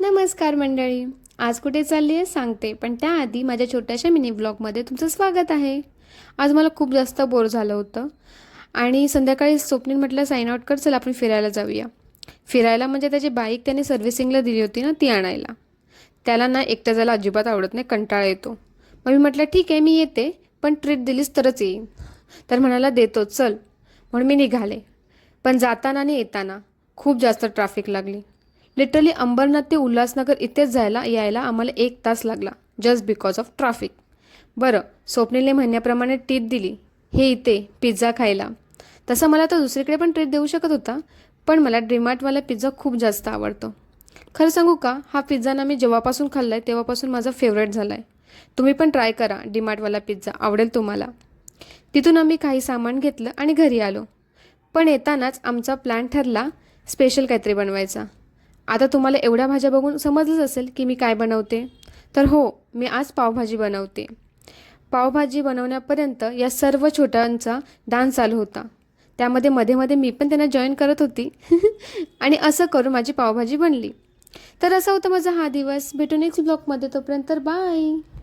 नमस्कार मंडळी. आज कुठे चालली आहे सांगते, पण त्याआधी माझ्या छोट्याशा मिनी ब्लॉगमध्ये तुमचं स्वागत आहे. आज मला खूप जास्त बोर झालं होतं आणि संध्याकाळी स्वप्नील म्हटलं साइन आउट कर, चल आपण फिरायला जाऊया. फिरायला म्हणजे त्याची बाईक त्याने सर्व्हिसिंगला दिली होती ना, ती आणायला. त्याला ना एकटं जायला अजिबात आवडत नाही, कंटाळा येतो. मग मी म्हटलं ठीक आहे, मी येते, पण ट्रीट दिलीस तरच येईन. तर म्हणाला देतो चल, म्हणून मी निघाले. पण जाताना आणि येताना खूप जास्त ट्रॅफिक लागली. लिटरली अंबरनाथ ते उल्हासनगर इथेच जायला यायला आम्हाला 1 तास लागला, जस्ट बिकॉज ऑफ ट्रॅफिक. बरं, स्वप्नीलने म्हणण्याप्रमाणे ट्रीट दिली, हे इथे पिझ्झा खायला. तसं मला तर दुसरीकडे पण ट्रीट देऊ शकत होता, पण मला डीमार्टवाला पिझ्झा खूप जास्त आवडतो. खरं सांगू का, हा पिझ्झा ना मी जेव्हापासून खाल्ला आहे तेव्हापासून माझा फेवरेट झाला आहे. तुम्ही पण ट्राय करा डीमार्टवाला पिझ्झा, आवडेल तुम्हाला. तिथून आम्ही काही सामान घेतलं आणि घरी आलो. पण येतानाच आमचा प्लॅन ठरला स्पेशल काहीतरी बनवायचा. आता तुम्हाला एवढ्या भाज्या बघून समजलंच असेल की मी काय बनवते. तर हो, मी आज पावभाजी बनवते. पावभाजी बनवण्यापर्यंत या सर्व छोट्यांचा डान्स चालू होता. त्यामध्ये मध्ये मध्ये मी पण त्यांना जॉईन करत होती. आणि असं करून माझी पावभाजी बनली. तर असा होता माझा हा दिवस. भेटू नेक्स्ट ब्लॉगमध्ये, तोपर्यंत बाय.